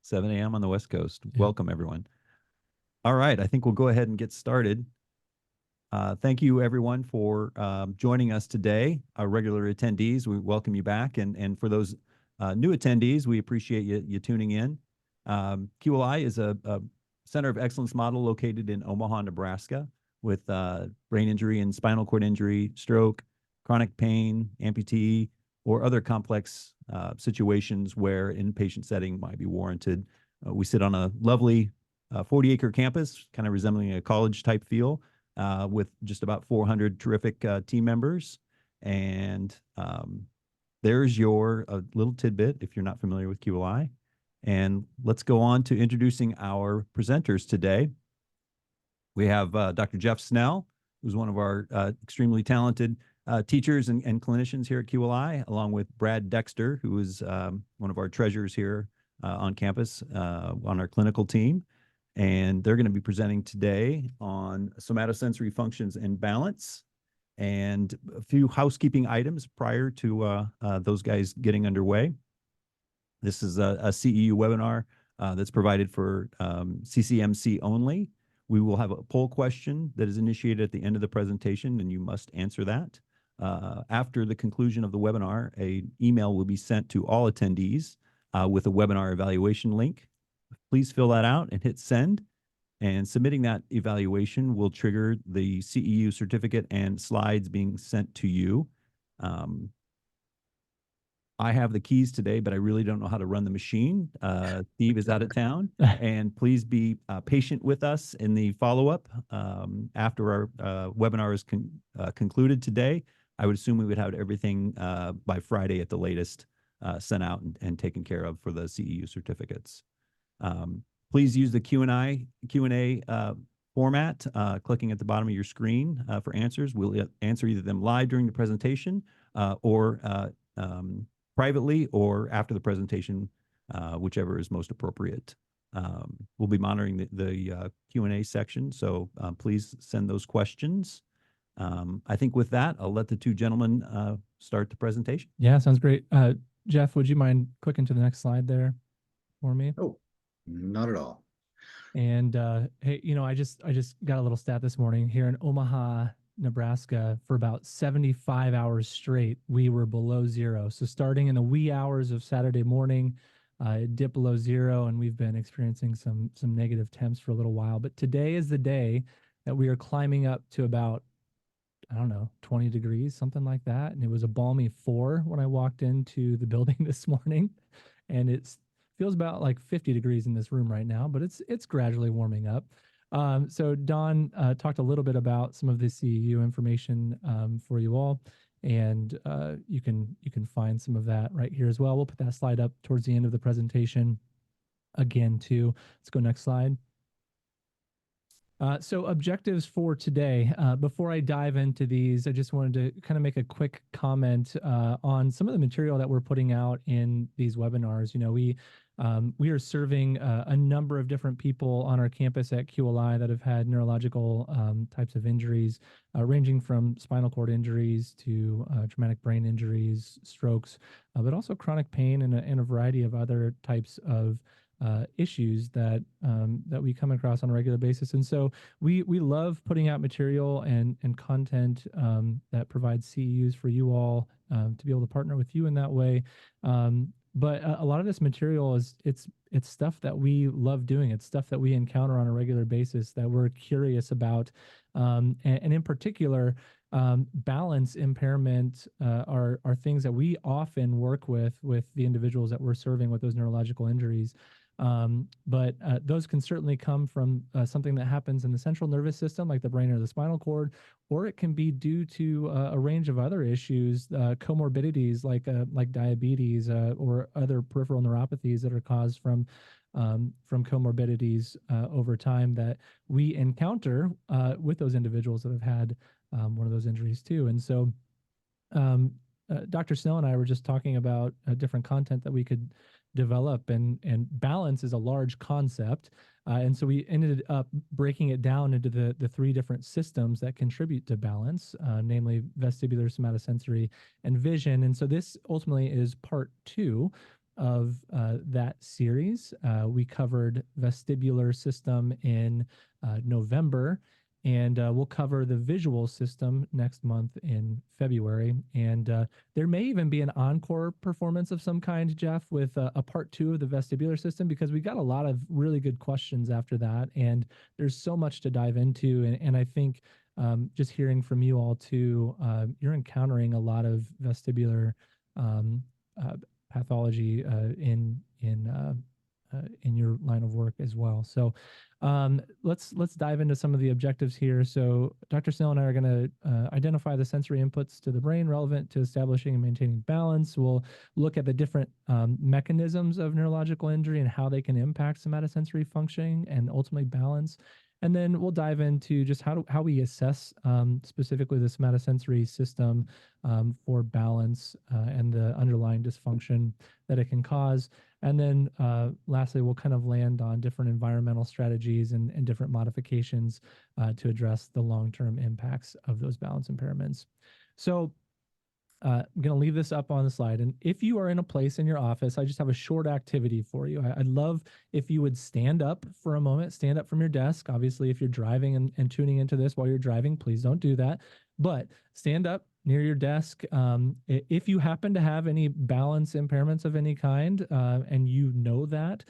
7 a.m. on the West Coast. Yeah. Welcome, everyone. All right, I think we'll go ahead and get started. Thank you, everyone, for joining us today. Our regular attendees, we welcome you back. And for those new attendees, we appreciate you tuning in. QLI is a Center of Excellence model located in Omaha, Nebraska, with brain injury and spinal cord injury, stroke, chronic pain, amputee, or other complex situations where inpatient setting might be warranted. We sit on a lovely 40-acre campus, kind of resembling a college-type feel, with just about 400 terrific team members. And there's your little tidbit if you're not familiar with QLI. And let's go on to introducing our presenters today. We have Dr. Jeff Snell, who's one of our extremely talented teachers and clinicians here at QLI, along with Brad Dexter, who is one of our treasurers here on campus on our clinical team. And they're going to be presenting today on somatosensory functions and balance, and a few housekeeping items prior to those guys getting underway. This is a CEU webinar that's provided for CCMC only. We will have a poll question that is initiated at the end of the presentation, and you must answer that. After the conclusion of the webinar, an email will be sent to all attendees with a webinar evaluation link. Please fill that out and hit send. And submitting that evaluation will trigger the CEU certificate and slides being sent to you. I have the keys today, but I really don't know how to run the machine. Steve is out of town, and please be patient with us in the follow-up. After our webinar is concluded today, I would assume we would have everything by Friday at the latest sent out and taken care of for the CEU certificates. Please use the Q&A format, clicking at the bottom of your screen for answers. We'll answer either them live during the presentation or privately or after the presentation, whichever is most appropriate. We'll be monitoring the Q&A section, so please send those questions. I think with that, I'll let the two gentlemen start the presentation. Yeah, sounds great. Jeff, would you mind clicking to the next slide there for me? Oh, not at all. And hey, I just got a little stat this morning here in Omaha, Nebraska. For about 75 hours straight, we were below zero. So starting in the wee hours of Saturday morning, it dipped below zero, and we've been experiencing some negative temps for a little while. But today is the day that we are climbing up to about, I don't know, 20 degrees, something like that. And it was a balmy 4 when I walked into the building this morning, and it feels about like 50 degrees in this room right now, but it's gradually warming up. So Don talked a little bit about some of the CEU information for you all, and you can find some of that right here as well. We'll put that slide up towards the end of the presentation again too. Let's go next slide. So objectives for today. Before I dive into these, I just wanted to kind of make a quick comment on some of the material that we're putting out in these webinars. We are serving a number of different people on our campus at QLI that have had neurological types of injuries, ranging from spinal cord injuries to traumatic brain injuries, strokes, but also chronic pain and a variety of other types of issues that we come across on a regular basis. And so we love putting out material and content that provides CEUs for you all to be able to partner with you in that way. But a lot of this material it's stuff that we love doing. It's stuff that we encounter on a regular basis that we're curious about. And in particular, balance impairment are things that we often work with the individuals that we're serving with those neurological injuries. But those can certainly come from something that happens in the central nervous system, like the brain or the spinal cord, or it can be due to a range of other issues, comorbidities like diabetes or other peripheral neuropathies that are caused from comorbidities over time that we encounter with those individuals that have had one of those injuries too. And so Dr. Snell and I were just talking about different content that we could develop, and balance is a large concept. And so we ended up breaking it down into the 3 different systems that contribute to balance, namely vestibular, somatosensory, and vision. And so this ultimately is part 2 of that series. We covered vestibular system in November, and we'll cover the visual system next month in February. And there may even be an encore performance of some kind, Jeff, with a part 2 of the vestibular system, because we got a lot of really good questions after that, and there's so much to dive into. And I think just hearing from you all too, you're encountering a lot of vestibular um, pathology in your line of work as well. So let's dive into some of the objectives here. So Dr. Snell and I are going to identify the sensory inputs to the brain relevant to establishing and maintaining balance. We'll look at the different mechanisms of neurological injury and how they can impact somatosensory functioning and ultimately balance. And then we'll dive into just how we assess specifically the somatosensory system for balance and the underlying dysfunction that it can cause. And then lastly, we'll kind of land on different environmental strategies and different modifications to address the long-term impacts of those balance impairments. So I'm going to leave this up on the slide. And if you are in a place in your office, I just have a short activity for you. I'd love if you would stand up for a moment, stand up from your desk. Obviously, if you're driving and tuning into this while you're driving, please don't do that. But stand up near your desk. If you happen to have any balance impairments of any kind, and you know that,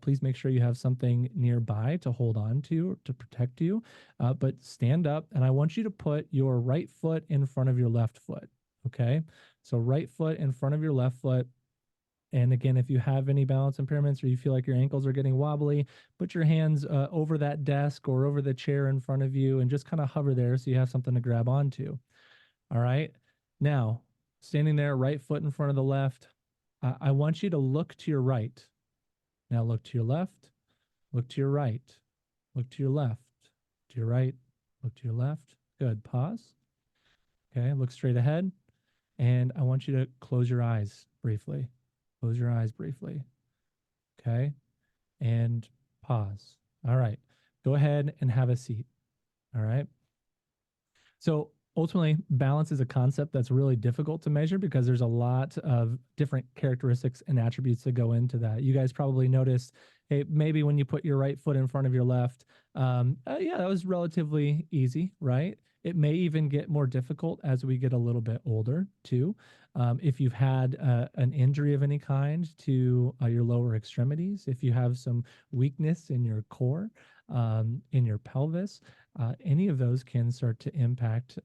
please make sure you have something nearby to hold on to protect you. But stand up, and I want you to put your right foot in front of your left foot. Okay, so right foot in front of your left foot. And again, if you have any balance impairments or you feel like your ankles are getting wobbly, put your hands over that desk or over the chair in front of you and just kind of hover there so you have something to grab onto. All right. Now, standing there, right foot in front of the left, I want you to look to your right. Now look to your left, look to your right, look to your left, to your right, look to your left. Good. Pause. Okay, look straight ahead. And I want you to close your eyes briefly. Close your eyes briefly. Okay. And pause. All right. Go ahead and have a seat. All right. So ultimately, balance is a concept that's really difficult to measure because there's a lot of different characteristics and attributes that go into that. You guys probably noticed, hey, maybe when you put your right foot in front of your left, yeah, that was relatively easy, right? It may even get more difficult as we get a little bit older too. If you've had an injury of any kind to your lower extremities, if you have some weakness in your core, in your pelvis, any of those can start to impact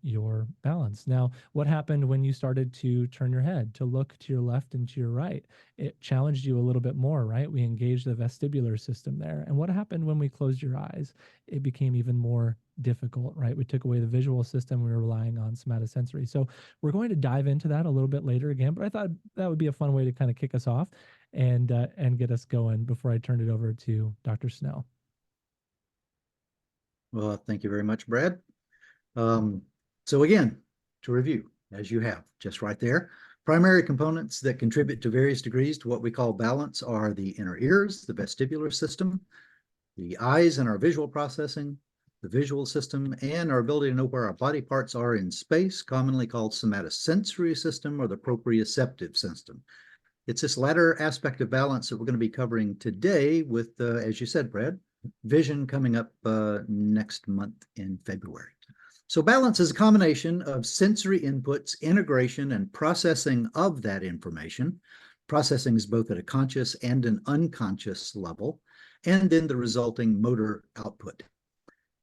your balance. Now, what happened when you started to turn your head to look to your left and to your right? It challenged you a little bit more, right? We engaged the vestibular system there. And what happened when we closed your eyes? It became even more difficult, right? We took away the visual system. We were relying on somatosensory. So we're going to dive into that a little bit later again, but I thought that would be a fun way to kind of kick us off and get us going before I turn it over to Dr. Snell. Well, thank you very much, Brad. So again, to review, as you have just right there, primary components that contribute to various degrees to what we call balance are the inner ears, the vestibular system, the eyes and our visual processing, the visual system, and our ability to know where our body parts are in space, commonly called somatosensory system or the proprioceptive system. It's this latter aspect of balance that we're going to be covering today with, as you said, Brad, vision coming up next month in February. So balance is a combination of sensory inputs, integration, and processing of that information. Processing is both at a conscious and an unconscious level, and then the resulting motor output.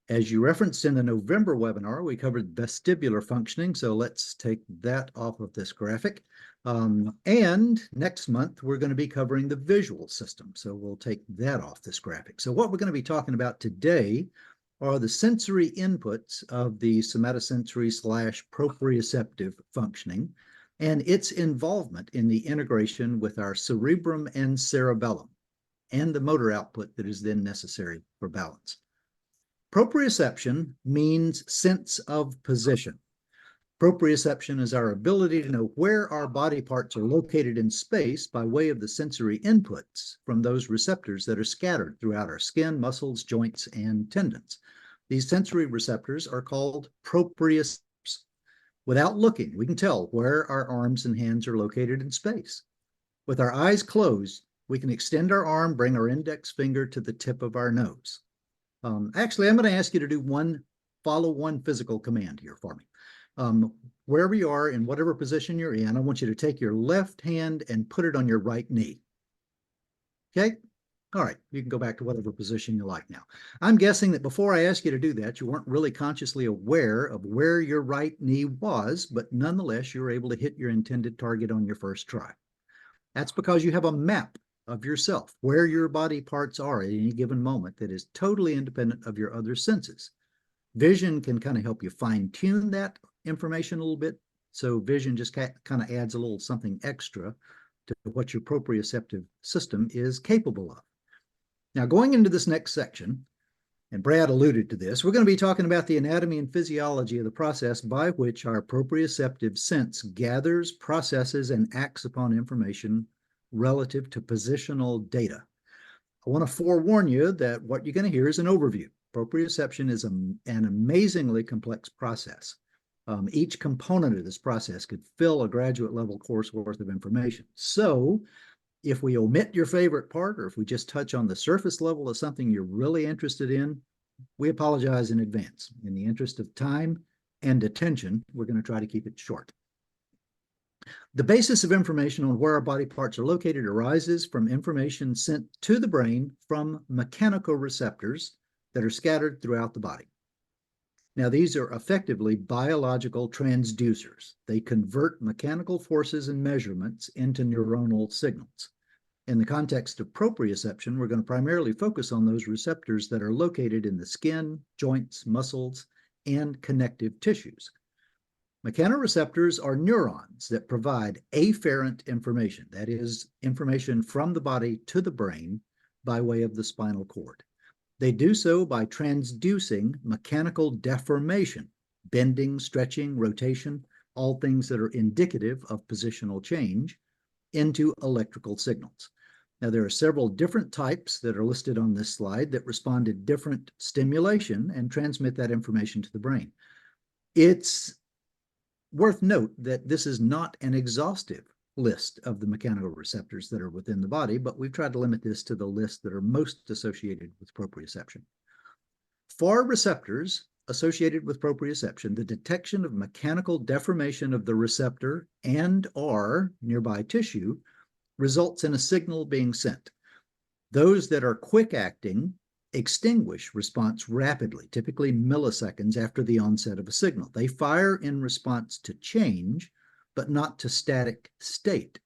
As you referenced in the November webinar, we covered vestibular functioning, so let's take that off of this graphic. And next month, we're going to be covering the visual system, so we'll take that off this graphic. So what we're going to be talking about today are the sensory inputs of the somatosensory / proprioceptive functioning and its involvement in the integration with our cerebrum and cerebellum and the motor output that is then necessary for balance. Proprioception means sense of position. Proprioception is our ability to know where our body parts are located in space by way of the sensory inputs from those receptors that are scattered throughout our skin, muscles, joints, and tendons. These sensory receptors are called proprioceptors. Without looking, we can tell where our arms and hands are located in space. With our eyes closed, we can extend our arm, bring our index finger to the tip of our nose. Actually, I'm going to ask you to do follow one physical command here for me. Wherever you are, in whatever position you're in, I want you to take your left hand and put it on your right knee. Okay? All right, you can go back to whatever position you like now. I'm guessing that before I asked you to do that, you weren't really consciously aware of where your right knee was, but nonetheless, you were able to hit your intended target on your first try. That's because you have a map of yourself, where your body parts are at any given moment, that is totally independent of your other senses. Vision can kind of help you fine-tune that information a little bit. So vision just kind of adds a little something extra to what your proprioceptive system is capable of. Now, going into this next section, and Brad alluded to this, we're going to be talking about the anatomy and physiology of the process by which our proprioceptive sense gathers, processes, and acts upon information relative to positional data. I want to forewarn you that what you're going to hear is an overview. Proprioception is an amazingly complex process. Each component of this process could fill a graduate level course worth of information. So if we omit your favorite part, or if we just touch on the surface level of something you're really interested in, we apologize in advance. In the interest of time and attention, we're going to try to keep it short. The basis of information on where our body parts are located arises from information sent to the brain from mechanical receptors that are scattered throughout the body. Now, these are effectively biological transducers. They convert mechanical forces and measurements into neuronal signals. In the context of proprioception, we're going to primarily focus on those receptors that are located in the skin, joints, muscles, and connective tissues. Mechanoreceptors are neurons that provide afferent information, that is, information from the body to the brain by way of the spinal cord. They do so by transducing mechanical deformation, bending, stretching, rotation, all things that are indicative of positional change, into electrical signals. Now, there are several different types that are listed on this slide that respond to different stimulation and transmit that information to the brain. It's worth note that this is not an exhaustive list of the mechanical receptors that are within the body, but we've tried to limit this to the list that are most associated with proprioception. For receptors associated with proprioception, the detection of mechanical deformation of the receptor and/or nearby tissue results in a signal being sent. Those that are quick-acting extinguish response rapidly, typically milliseconds after the onset of a signal. They fire in response to change, but not to static state.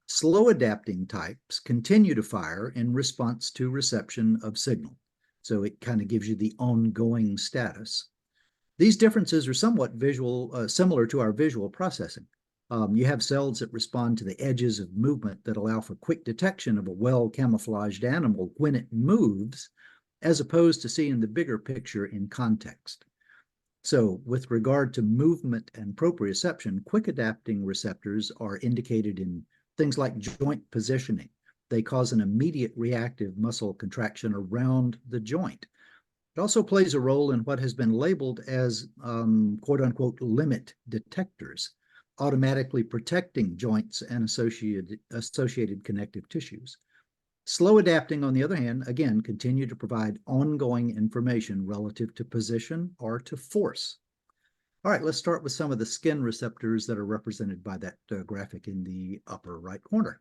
Slow adapting types continue to fire in response to reception of signal. So it kind of gives you the ongoing status. These differences are somewhat similar to our visual processing. You have cells that respond to the edges of movement that allow for quick detection of a well-camouflaged animal when it moves, as opposed to seeing the bigger picture in context. So with regard to movement and proprioception, quick adapting receptors are indicated in things like joint positioning. They cause an immediate reactive muscle contraction around the joint. It also plays a role in what has been labeled as quote unquote limit detectors, automatically protecting joints and associated connective tissues. Slow adapting, on the other hand, again, continue to provide ongoing information relative to position or to force. All right, let's start with some of the skin receptors that are represented by that graphic in the upper right corner.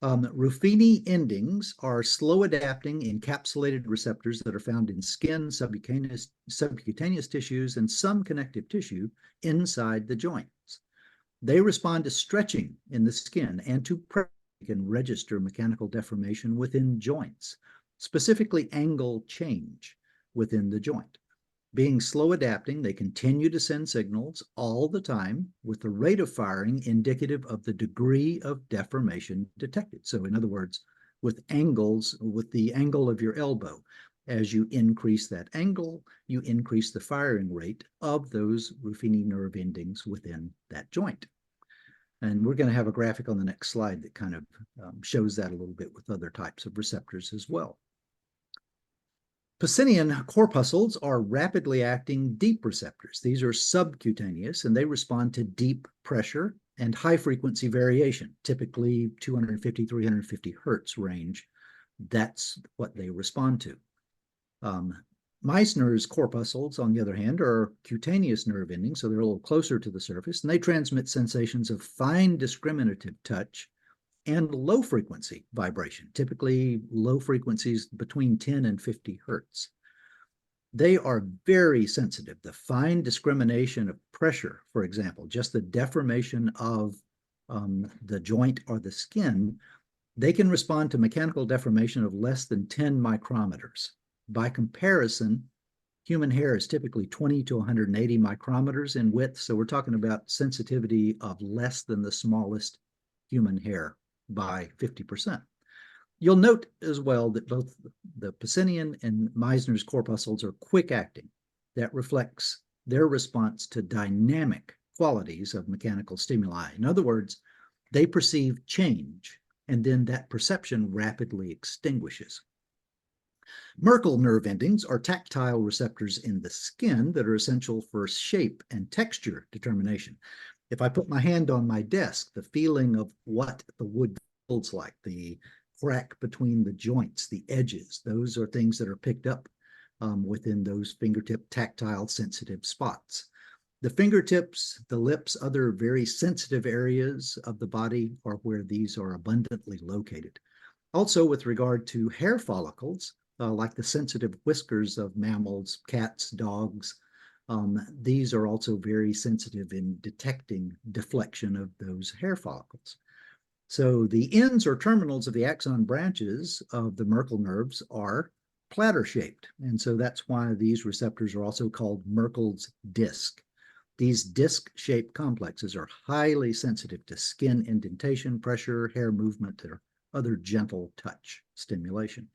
Ruffini endings are slow adapting encapsulated receptors that are found in skin, subcutaneous tissues, and some connective tissue inside the joints. They respond to stretching in the skin and to pressure can register mechanical deformation within joints, specifically angle change within the joint. Being slow adapting, they continue to send signals all the time with the rate of firing indicative of the degree of deformation detected. So in other words, with the angle of your elbow, as you increase that angle, you increase the firing rate of those Ruffini nerve endings within that joint. And we're going to have a graphic on the next slide that kind of shows that a little bit with other types of receptors as well. Pacinian corpuscles are rapidly acting deep receptors. These are subcutaneous and they respond to deep pressure and high frequency variation, typically 250, 350 hertz range. That's what they respond to. Meissner's corpuscles, on the other hand, are cutaneous nerve endings, so they're a little closer to the surface, and they transmit sensations of fine discriminative touch and low frequency vibration, typically low frequencies between 10 and 50 hertz. They are very sensitive. The fine discrimination of pressure, for example, just the deformation of the joint or the skin, they can respond to mechanical deformation of less than 10 micrometers. By comparison, human hair is typically 20 to 180 micrometers in width, so we're talking about sensitivity of less than the smallest human hair by 50%. You'll note as well that both the Pacinian and Meissner's corpuscles are quick acting. That reflects their response to dynamic qualities of mechanical stimuli. In other words, they perceive change, and then that perception rapidly extinguishes. Merkel nerve endings are tactile receptors in the skin that are essential for shape and texture determination. If I put my hand on my desk, the feeling of what the wood feels like, the crack between the joints, the edges, those are things that are picked up within those fingertip tactile sensitive spots. The fingertips, the lips, other very sensitive areas of the body are where these are abundantly located. Also, with regard to hair follicles, like the sensitive whiskers of mammals, cats, dogs, these are also very sensitive in detecting deflection of those hair follicles. So the ends or terminals of the axon branches of the Merkel nerves are platter-shaped, and so that's why these receptors are also called Merkel's disc. These disc-shaped complexes are highly sensitive to skin indentation, pressure, hair movement, or other gentle touch stimulation.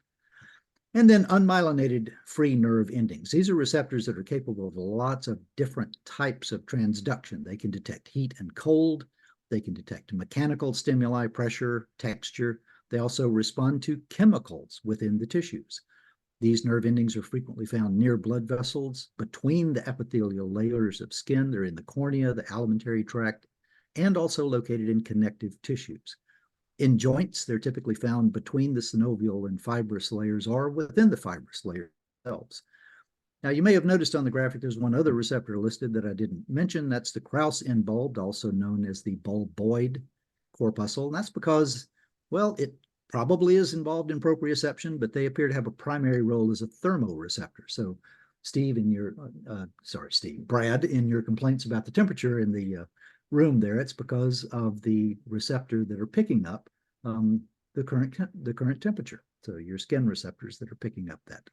And then unmyelinated free nerve endings. These are receptors that are capable of lots of different types of transduction. They can detect heat and cold. They can detect mechanical stimuli, pressure, texture. They also respond to chemicals within the tissues. These nerve endings are frequently found near blood vessels, between the epithelial layers of skin. They're in the cornea, the alimentary tract, and also located in connective tissues. In joints, they're typically found between the synovial and fibrous layers or within the fibrous layers themselves. Now, you may have noticed on the graphic there's one other receptor listed that I didn't mention. That's the Krauss-in-bulbed, also known as the bulboid corpuscle. And that's because, well, it probably is involved in proprioception, but they appear to have a primary role as a thermoreceptor. So Brad, in your complaints about the temperature in the room there, it's because of the receptor that are picking up the current temperature. So your skin receptors that are picking up that.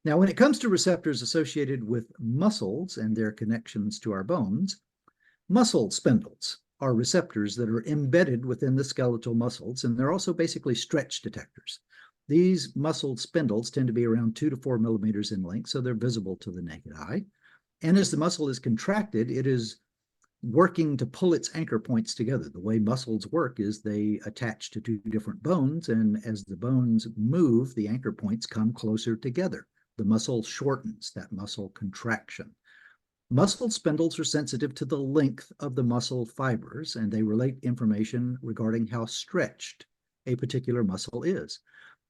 Now, when it comes to receptors associated with muscles and their connections to our bones, muscle spindles are receptors that are embedded within the skeletal muscles, and they're also basically stretch detectors. These muscle spindles tend to be around 2 to 4 millimeters in length, so they're visible to the naked eye. And as the muscle is contracted, it is working to pull its anchor points together. The way muscles work is they attach to 2 different bones, and as the bones move, the anchor points come closer together. The muscle shortens, that muscle contraction. Muscle spindles are sensitive to the length of the muscle fibers, and they relate information regarding how stretched a particular muscle is.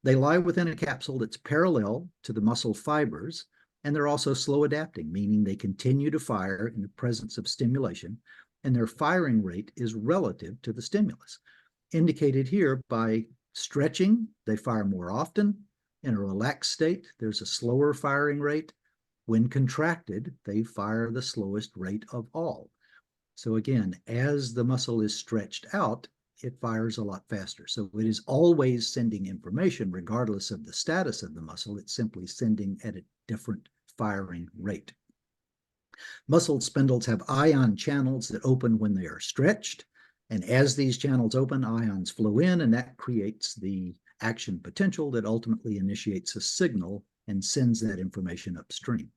They lie within a capsule that's parallel to the muscle fibers, and they're also slow adapting, meaning they continue to fire in the presence of stimulation, and their firing rate is relative to the stimulus. Indicated here by stretching, they fire more often. In a relaxed state, there's a slower firing rate. When contracted, they fire the slowest rate of all. So again, as the muscle is stretched out, it fires a lot faster. So it is always sending information regardless of the status of the muscle. It's simply sending at a different firing rate. Muscle spindles have ion channels that open when they are stretched. And as these channels open, ions flow in, and that creates the action potential that ultimately initiates a signal and sends that information upstream.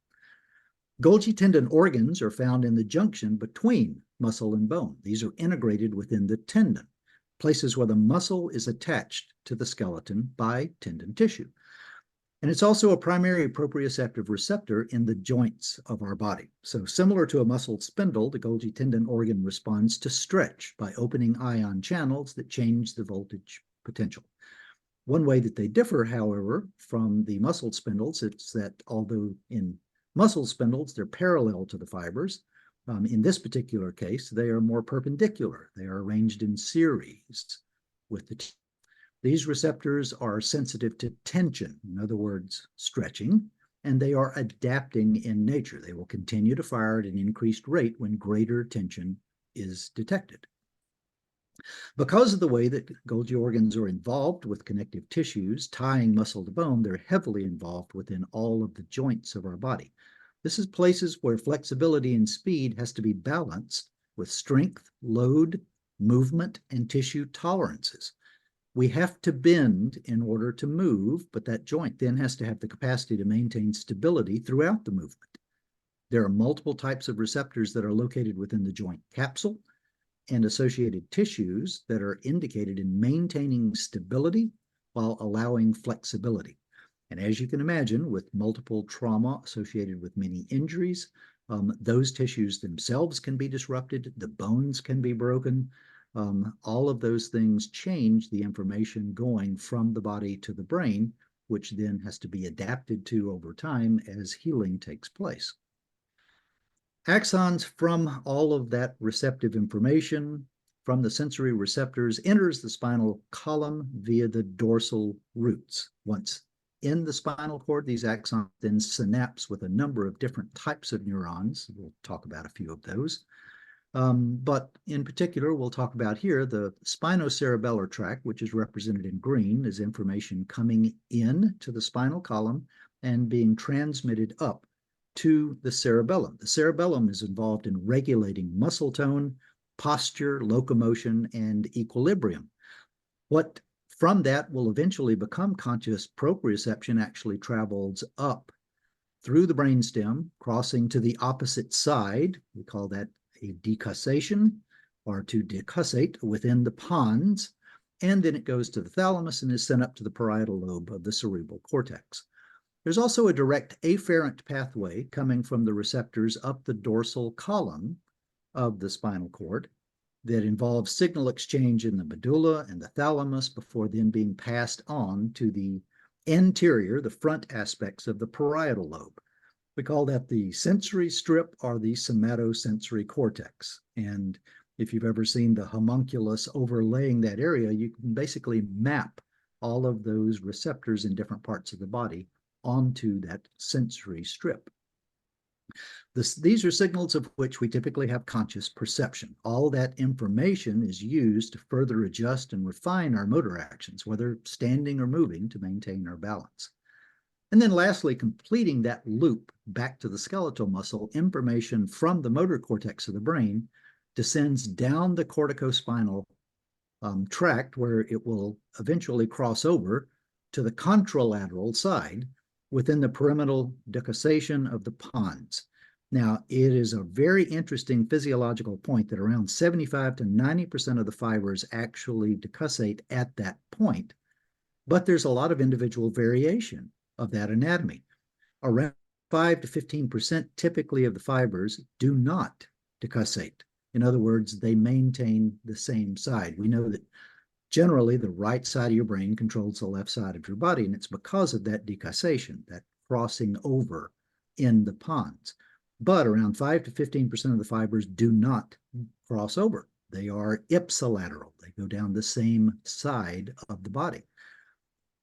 Golgi tendon organs are found in the junction between muscle and bone. These are integrated within the tendon, places where the muscle is attached to the skeleton by tendon tissue. And it's also a primary proprioceptive receptor in the joints of our body. So similar to a muscle spindle, the Golgi tendon organ responds to stretch by opening ion channels that change the voltage potential. One way that they differ, however, from the muscle spindles, it's that although in muscle spindles, they're parallel to the fibers, in this particular case, they are more perpendicular. They are arranged in series with the These receptors are sensitive to tension, in other words, stretching, and they are adapting in nature. They will continue to fire at an increased rate when greater tension is detected. Because of the way that Golgi organs are involved with connective tissues, tying muscle to bone, they're heavily involved within all of the joints of our body. This is places where flexibility and speed has to be balanced with strength, load, movement, and tissue tolerances. We have to bend in order to move, but that joint then has to have the capacity to maintain stability throughout the movement. There are multiple types of receptors that are located within the joint capsule and associated tissues that are indicated in maintaining stability while allowing flexibility. And as you can imagine, with multiple trauma associated with many injuries, those tissues themselves can be disrupted, the bones can be broken. All of those things change the information going from the body to the brain, which then has to be adapted to over time as healing takes place. Axons from all of that receptive information from the sensory receptors enters the spinal column via the dorsal roots. Once in the spinal cord, these axons then synapse with a number of different types of neurons. We'll talk about a few of those. But in particular, we'll talk about here the spinocerebellar tract, which is represented in green, is information coming in to the spinal column and being transmitted up to the cerebellum. The cerebellum is involved in regulating muscle tone, posture, locomotion, and equilibrium. What from that will eventually become conscious proprioception actually travels up through the brainstem, crossing to the opposite side. We call that a decussation, or to decussate within the pons, and then it goes to the thalamus and is sent up to the parietal lobe of the cerebral cortex. There's also a direct afferent pathway coming from the receptors up the dorsal column of the spinal cord that involves signal exchange in the medulla and the thalamus before then being passed on to the anterior, the front aspects of the parietal lobe. We call that the sensory strip or the somatosensory cortex. And if you've ever seen the homunculus overlaying that area, you can basically map all of those receptors in different parts of the body onto that sensory strip. These are signals of which we typically have conscious perception. All that information is used to further adjust and refine our motor actions, whether standing or moving, to maintain our balance. And then lastly, completing that loop back to the skeletal muscle, information from the motor cortex of the brain descends down the corticospinal tract, where it will eventually cross over to the contralateral side within the pyramidal decussation of the pons. Now, it is a very interesting physiological point that around 75 to 90% of the fibers actually decussate at that point, but there's a lot of individual variation of that anatomy. Around 5 to 15% typically of the fibers do not decussate. In other words, they maintain the same side. We know that generally the right side of your brain controls the left side of your body, and it's because of that decussation, that crossing over in the pons. But around 5 to 15% of the fibers do not cross over. They are ipsilateral. They go down the same side of the body.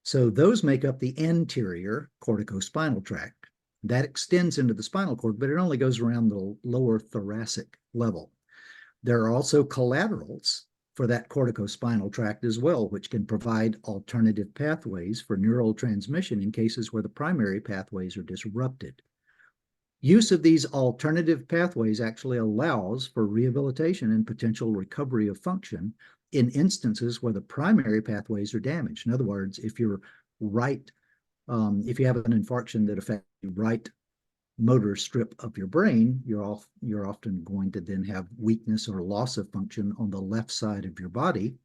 So those make up the anterior corticospinal tract. That extends into the spinal cord, but it only goes around the lower thoracic level. There are also collaterals for that corticospinal tract as well, which can provide alternative pathways for neural transmission in cases where the primary pathways are disrupted. Use of these alternative pathways actually allows for rehabilitation and potential recovery of function in instances where the primary pathways are damaged. In other words, if you're if you have an infarction that affects the right motor strip of your brain, you're often going to then have weakness or loss of function on the left side of your body.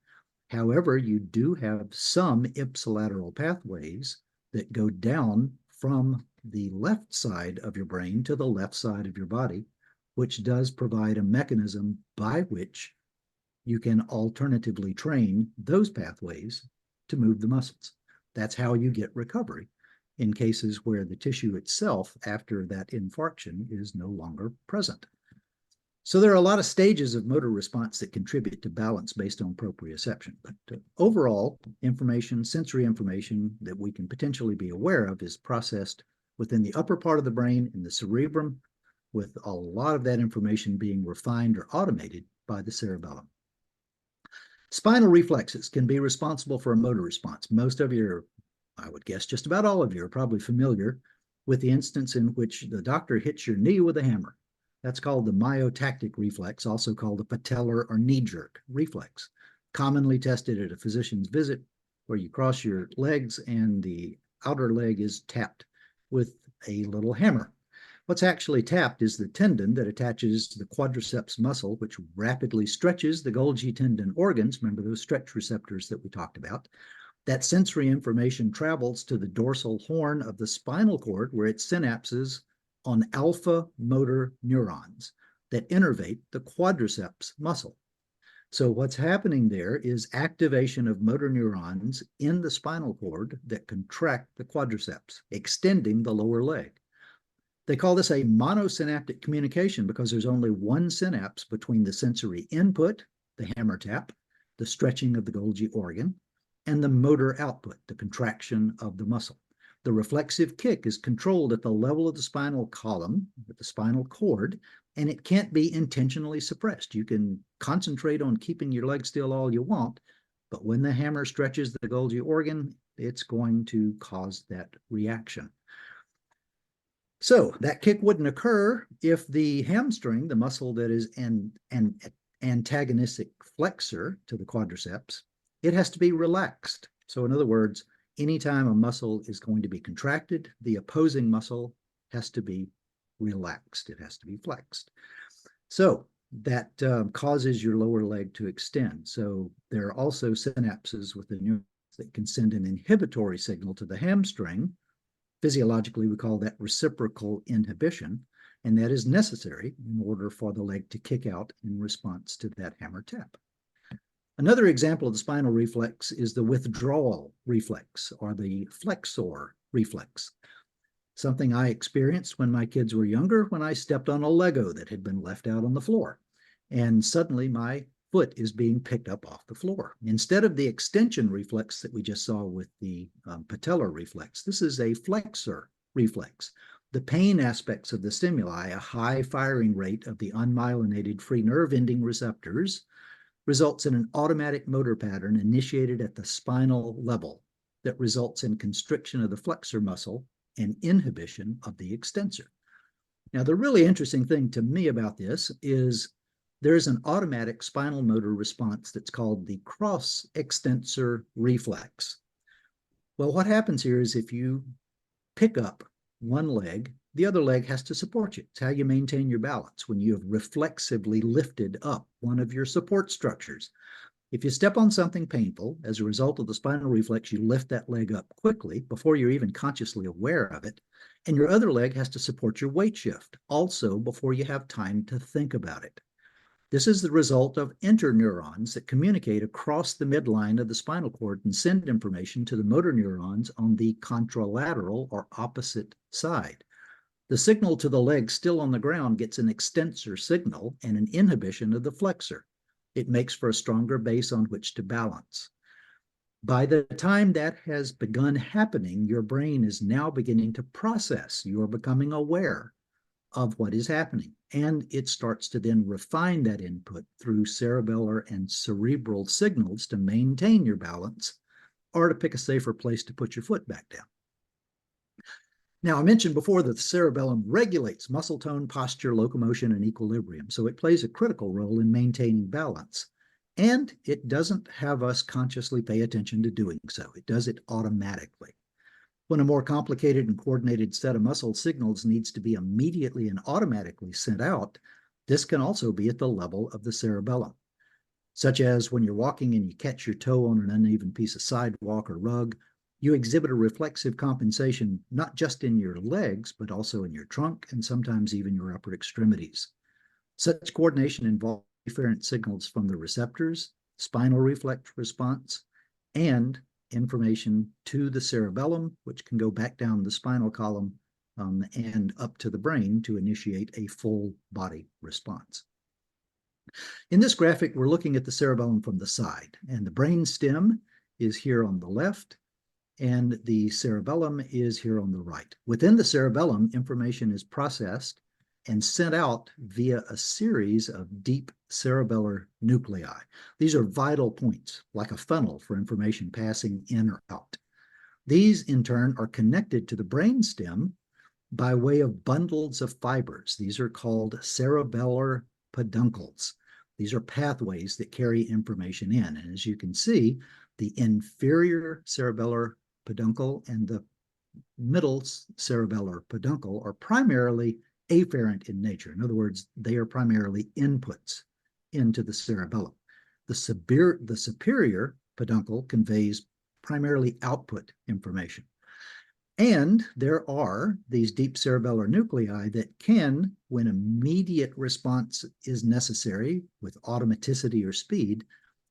However, you do have some ipsilateral pathways that go down from the left side of your brain to the left side of your body, which does provide a mechanism by which you can alternatively train those pathways to move the muscles. That's how you get recovery in cases where the tissue itself, after that infarction, is no longer present. So there are a lot of stages of motor response that contribute to balance based on proprioception. But overall, sensory information that we can potentially be aware of is processed within the upper part of the brain in the cerebrum, with a lot of that information being refined or automated by the cerebellum. Spinal reflexes can be responsible for a motor response. Most of you, I would guess just about all of you, are probably familiar with the instance in which the doctor hits your knee with a hammer. That's called the myotactic reflex, also called the patellar or knee jerk reflex, commonly tested at a physician's visit, where you cross your legs and the outer leg is tapped with a little hammer. What's actually tapped is the tendon that attaches the quadriceps muscle, which rapidly stretches the Golgi tendon organs. Remember those stretch receptors that we talked about? That sensory information travels to the dorsal horn of the spinal cord, where it synapses on alpha motor neurons that innervate the quadriceps muscle. So what's happening there is activation of motor neurons in the spinal cord that contract the quadriceps, extending the lower leg. They call this a monosynaptic communication because there's only one synapse between the sensory input, the hammer tap, the stretching of the Golgi organ, and the motor output, the contraction of the muscle. The reflexive kick is controlled at the level of the spinal column, at the spinal cord, and it can't be intentionally suppressed. You can concentrate on keeping your leg still all you want, but when the hammer stretches the Golgi organ, it's going to cause that reaction. So that kick wouldn't occur if the hamstring, the muscle that is an antagonistic flexor to the quadriceps, it has to be relaxed. So in other words, anytime a muscle is going to be contracted, the opposing muscle has to be relaxed. It has to be flexed. So that causes your lower leg to extend. So there are also synapses within neurons that can send an inhibitory signal to the hamstring. Physiologically, we call that reciprocal inhibition, and that is necessary in order for the leg to kick out in response to that hammer tap. Another example of the spinal reflex is the withdrawal reflex, or the flexor reflex. Something I experienced when my kids were younger, when I stepped on a Lego that had been left out on the floor. And suddenly my foot is being picked up off the floor. Instead of the extension reflex that we just saw with the patellar reflex, this is a flexor reflex. The pain aspects of the stimuli, a high firing rate of the unmyelinated free nerve ending receptors, results in an automatic motor pattern initiated at the spinal level that results in constriction of the flexor muscle and inhibition of the extensor. Now, the really interesting thing to me about this is there's an automatic spinal motor response that's called the cross extensor reflex. Well, what happens here is if you pick up one leg, the other leg has to support you. It's how you maintain your balance when you have reflexively lifted up one of your support structures. If you step on something painful, as a result of the spinal reflex, you lift that leg up quickly before you're even consciously aware of it, and your other leg has to support your weight shift also before you have time to think about it. This is the result of interneurons that communicate across the midline of the spinal cord and send information to the motor neurons on the contralateral or opposite side. The signal to the leg still on the ground gets an extensor signal and an inhibition of the flexor. It makes for a stronger base on which to balance. By the time that has begun happening, your brain is now beginning to process. You're becoming aware of what is happening, and it starts to then refine that input through cerebellar and cerebral signals to maintain your balance or to pick a safer place to put your foot back down. Now, I mentioned before that the cerebellum regulates muscle tone, posture, locomotion, and equilibrium, so it plays a critical role in maintaining balance. And it doesn't have us consciously pay attention to doing so. It does it automatically. When a more complicated and coordinated set of muscle signals needs to be immediately and automatically sent out, this can also be at the level of the cerebellum, such as when you're walking and you catch your toe on an uneven piece of sidewalk or rug. You exhibit a reflexive compensation not just in your legs, but also in your trunk and sometimes even your upper extremities. Such coordination involves efferent signals from the receptors, spinal reflex response, and information to the cerebellum, which can go back down the spinal column and up to the brain to initiate a full body response. In this graphic, we're looking at the cerebellum from the side, and the brain stem is here on the left, and the cerebellum is here on the right. Within the cerebellum, information is processed and sent out via a series of deep cerebellar nuclei. These are vital points, like a funnel for information passing in or out. These, in turn, are connected to the brain stem by way of bundles of fibers. These are called cerebellar peduncles. These are pathways that carry information in. And as you can see, the inferior cerebellar peduncle and the middle cerebellar peduncle are primarily afferent in nature. In other words, they are primarily inputs into the cerebellum. The superior peduncle conveys primarily output information. And there are these deep cerebellar nuclei that can, when immediate response is necessary with automaticity or speed,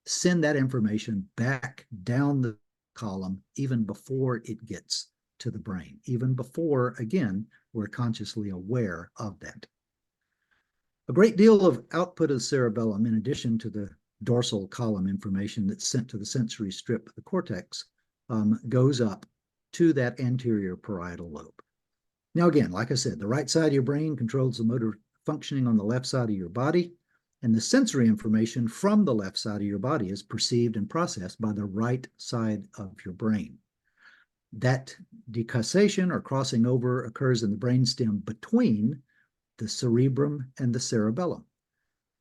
send that information back down the column even before it gets to the brain, even before, again, we're consciously aware of that. A great deal of output of the cerebellum, in addition to the dorsal column information that's sent to the sensory strip of the cortex, goes up to that anterior parietal lobe. Now, again, like I said, the right side of your brain controls the motor functioning on the left side of your body, and the sensory information from the left side of your body is perceived and processed by the right side of your brain. That decussation or crossing over occurs in the brainstem between the cerebrum and the cerebellum.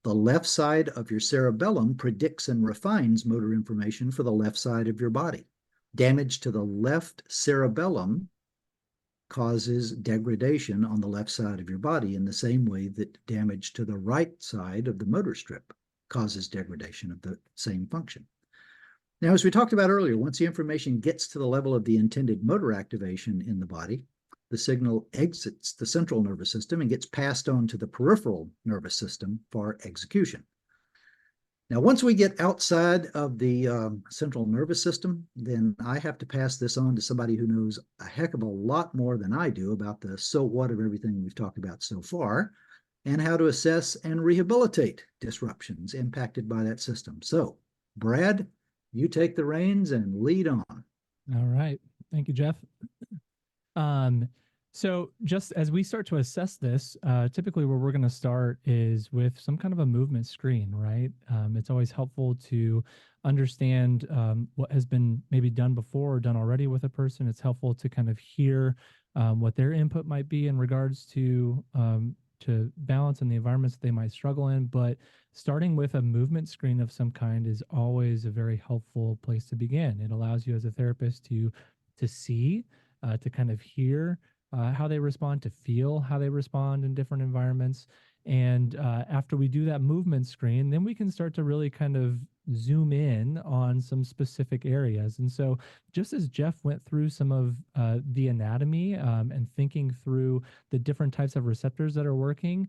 The left side of your cerebellum predicts and refines motor information for the left side of your body. Damage to the left cerebellum causes degradation on the left side of your body in the same way that damage to the right side of the motor strip causes degradation of the same function. Now, as we talked about earlier, once the information gets to the level of the intended motor activation in the body, the signal exits the central nervous system and gets passed on to the peripheral nervous system for execution. Now, once we get outside of the central nervous system, then I have to pass this on to somebody who knows a heck of a lot more than I do about the so what of everything we've talked about so far, and how to assess and rehabilitate disruptions impacted by that system. So, Brad, you take the reins and lead on. All right. Thank you, Jeff. So just as we start to assess this, typically where we're going to start is with some kind of a movement screen, right? It's always helpful to understand what has been maybe done before or done already with a person. It's helpful to kind of hear what their input might be in regards to balance and the environments that they might struggle in. But starting with a movement screen of some kind is always a very helpful place to begin. It allows you as a therapist to see, to kind of hear how they respond, to feel how they respond in different environments. And after we do that movement screen, then we can start to really kind of zoom in on some specific areas. And so just as Jeff went through some of the anatomy and thinking through the different types of receptors that are working,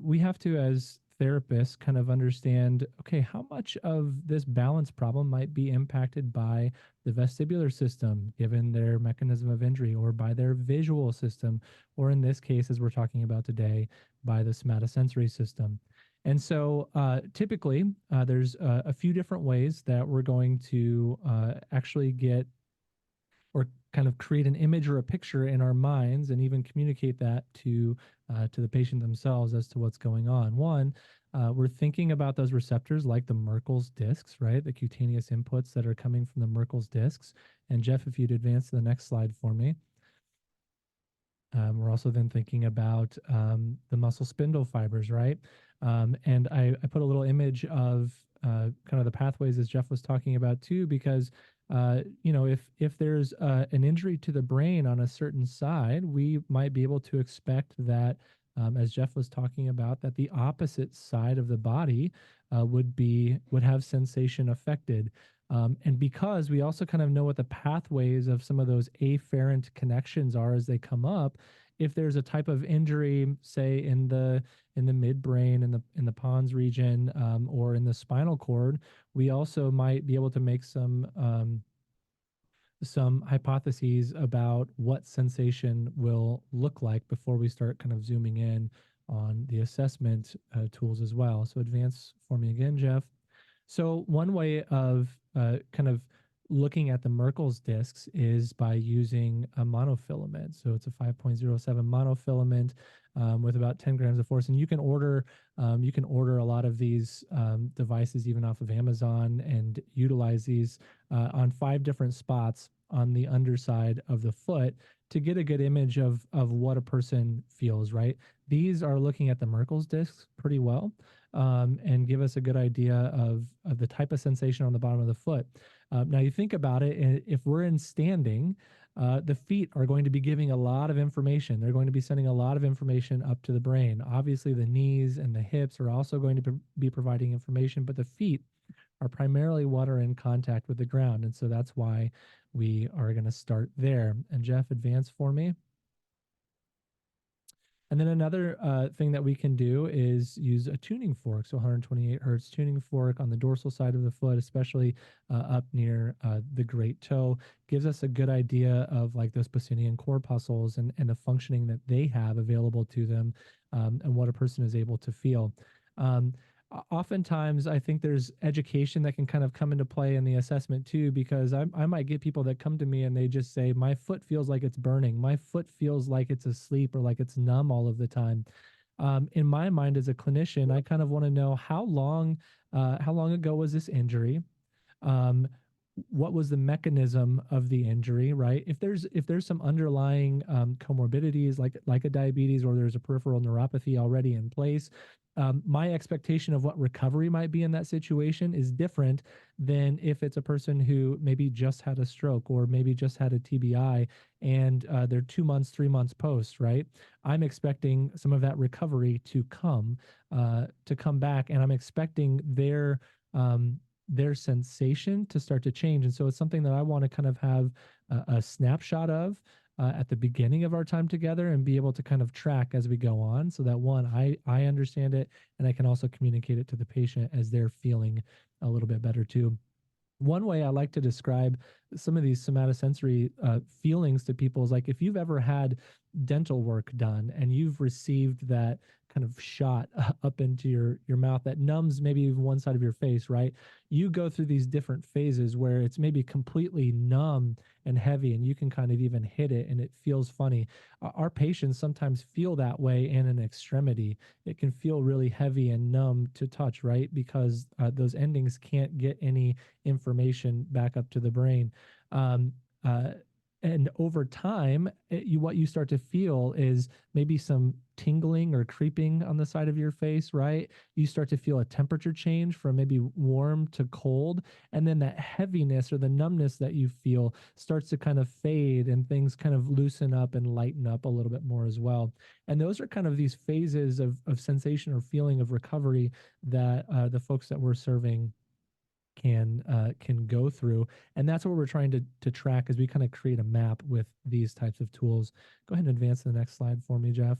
we have to, as therapists, kind of understand, okay, how much of this balance problem might be impacted by the vestibular system, given their mechanism of injury, or by their visual system, or in this case, as we're talking about today, by the somatosensory system. And so typically, there's a few different ways that we're going to actually get or kind of create an image or a picture in our minds and even communicate that to the patient themselves as to what's going on. One, we're thinking about those receptors like the Merkel's discs, right? The cutaneous inputs that are coming from the Merkel's discs. And Jeff, if you'd advance to the next slide for me. We're also then thinking about the muscle spindle fibers, right? And I put a little image of kind of the pathways as Jeff was talking about too, because if there's an injury to the brain on a certain side, we might be able to expect that, as Jeff was talking about, that the opposite side of the body would have sensation affected. And because we also kind of know what the pathways of some of those afferent connections are as they come up, if there's a type of injury, say in the midbrain, in the pons region, or in the spinal cord, we also might be able to make some hypotheses about what sensation will look like before we start kind of zooming in on the assessment tools as well. So advance for me again, Jeff. So one way of kind of looking at the Merkel's discs is by using a monofilament. So it's a 5.07 monofilament with about 10 grams of force, and you can order a lot of these devices even off of Amazon and utilize these on 5 different spots on the underside of the foot to get a good image of what a person feels. Right, these are looking at the Merkel's discs pretty well. And give us a good idea of the type of sensation on the bottom of the foot. Now, you think about it, if we're in standing, the feet are going to be giving a lot of information. They're going to be sending a lot of information up to the brain. Obviously, the knees and the hips are also going to be providing information, but the feet are primarily what are in contact with the ground. And so that's why we are going to start there. And Jeff, advance for me. And then another thing that we can do is use a tuning fork. So 128 hertz tuning fork on the dorsal side of the foot, especially up near the great toe, gives us a good idea of like those Pacinian corpuscles and the functioning that they have available to them, and what a person is able to feel. Oftentimes, I think there's education that can kind of come into play in the assessment too, because I might get people that come to me and they just say, my foot feels like it's burning. My foot feels like it's asleep or like it's numb all of the time. In my mind as a clinician, I kind of want to know how long ago was this injury? Um, what was the mechanism of the injury, right? If there's some underlying comorbidities like a diabetes, or there's a peripheral neuropathy already in place, my expectation of what recovery might be in that situation is different than if it's a person who maybe just had a stroke or maybe just had a TBI and they're 2 months, 3 months post, right? I'm expecting some of that recovery to come back, and I'm expecting their sensation to start to change. And so it's something that I want to kind of have a snapshot of at the beginning of our time together and be able to kind of track as we go on, so that one, I understand it, and I can also communicate it to the patient as they're feeling a little bit better too. One way I like to describe some of these somatosensory feelings to people is like if you've ever had dental work done and you've received that kind of shot up into your mouth that numbs maybe even one side of your face, right? You go through these different phases where it's maybe completely numb and heavy, and you can kind of even hit it and it feels funny. Our patients sometimes feel that way in an extremity. It can feel really heavy and numb to touch, right? Because those endings can't get any information back up to the brain. Um, uh, and over time, what you start to feel is maybe some tingling or creeping on the side of your face, right? You start to feel a temperature change from maybe warm to cold. And then that heaviness or the numbness that you feel starts to kind of fade, and things kind of loosen up and lighten up a little bit more as well. And those are kind of these phases of sensation or feeling of recovery that the folks that we're serving can go through, and that's what we're trying to track as we kind of create a map with these types of tools. Go ahead and advance to the next slide for me, Jeff.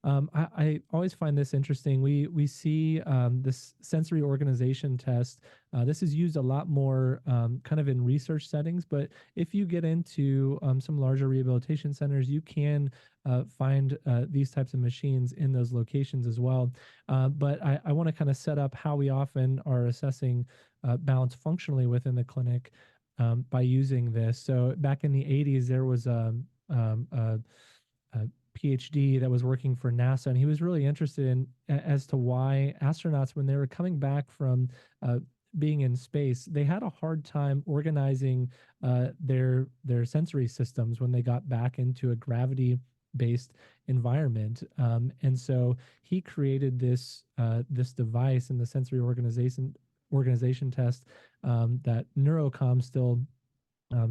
I always find this interesting. We see this sensory organization test. This is used a lot more kind of in research settings, but if you get into some larger rehabilitation centers, you can find these types of machines in those locations as well. But I want to kind of set up how we often are assessing balance functionally within the clinic by using this. So back in the 80s, there was a PhD that was working for NASA, and he was really interested in as to why astronauts, when they were coming back from being in space, they had a hard time organizing their sensory systems when they got back into a gravity based environment. And so he created this device in the sensory organization test that Neurocom still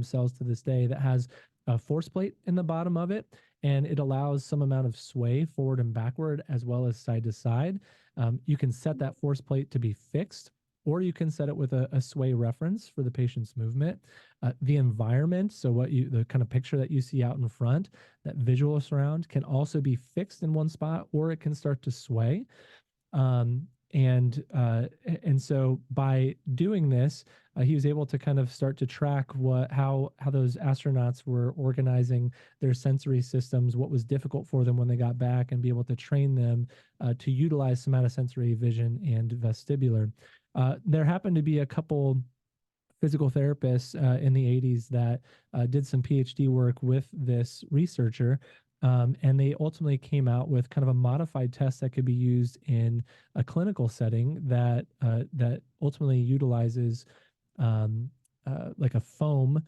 sells to this day, that has a force plate in the bottom of it, and it allows some amount of sway forward and backward as well as side to side. You can set that force plate to be fixed, or you can set it with a sway reference for the patient's movement. The environment, so the kind of picture that you see out in front, that visual surround can also be fixed in one spot, or it can start to sway. Um, and so by doing this, he was able to kind of start to track how those astronauts were organizing their sensory systems, what was difficult for them when they got back, and be able to train them to utilize somatosensory vision and vestibular. There happened to be a couple physical therapists in the 80s that did some PhD work with this researcher. And they ultimately came out with kind of a modified test that could be used in a clinical setting that ultimately utilizes like a foam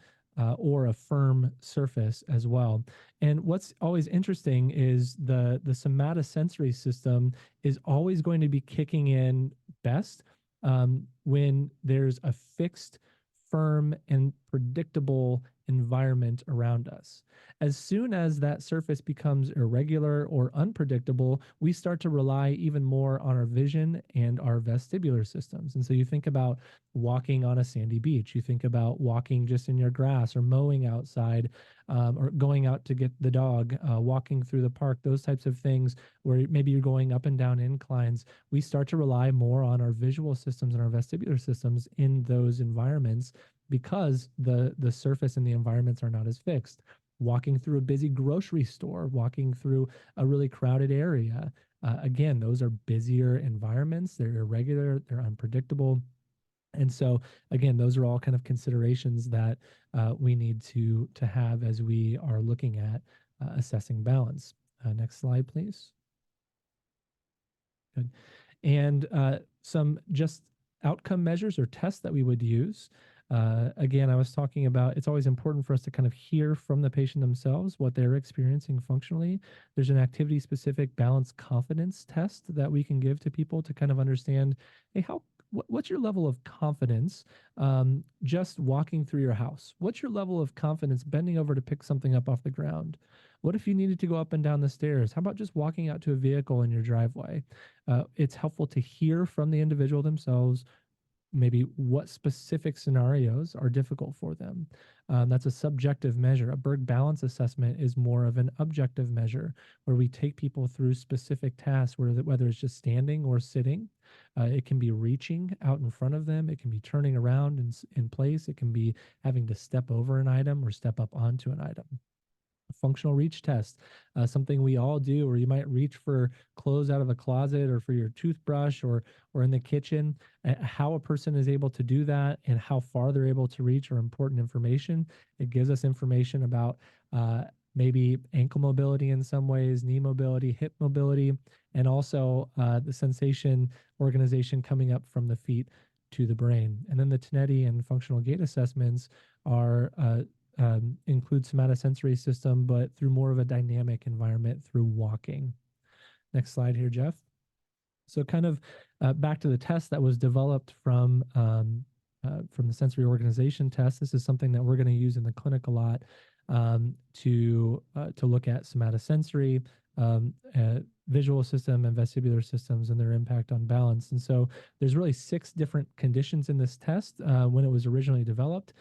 or a firm surface as well. And what's always interesting is the somatosensory system is always going to be kicking in best when there's a fixed, firm, and predictable environment around us. As soon as that surface becomes irregular or unpredictable, we start to rely even more on our vision and our vestibular systems. And so you think about walking on a sandy beach, you think about walking just in your grass or mowing outside, or going out to get the dog, walking through the park, those types of things where maybe you're going up and down inclines. We start to rely more on our visual systems and our vestibular systems in those environments because the surface and the environments are not as fixed. Walking through a busy grocery store, walking through a really crowded area. Again, those are busier environments. They're irregular, they're unpredictable. And so, again, those are all kind of considerations that we need to have as we are looking at assessing balance. Next slide, please. Good. And some just outcome measures or tests that we would use. Again, I was talking about it's always important for us to kind of hear from the patient themselves what they're experiencing functionally. There's an activity specific balance confidence test that we can give to people to kind of understand, hey, what's your level of confidence just walking through your house? What's your level of confidence bending over to pick something up off the ground? What if you needed to go up and down the stairs? How about just walking out to a vehicle in your driveway? It's helpful to hear from the individual themselves maybe what specific scenarios are difficult for them. That's a subjective measure. A Berg balance assessment is more of an objective measure where we take people through specific tasks, whether it's just standing or sitting. It can be reaching out in front of them. It can be turning around in place. It can be having to step over an item or step up onto an item. A functional reach test, something we all do, or you might reach for clothes out of a closet or for your toothbrush or in the kitchen. How a person is able to do that and how far they're able to reach are important information. It gives us information about maybe ankle mobility in some ways, knee mobility, hip mobility, and also the sensation organization coming up from the feet to the brain. And then the Tinetti and functional gait assessments are include somatosensory system, but through more of a dynamic environment through walking. Next slide here, Jeff. So kind of back to the test that was developed from the sensory organization test. This is something that we're going to use in the clinic a lot to look at somatosensory, visual system and vestibular systems and their impact on balance. And so there's really 6 different conditions in this test when it was originally developed.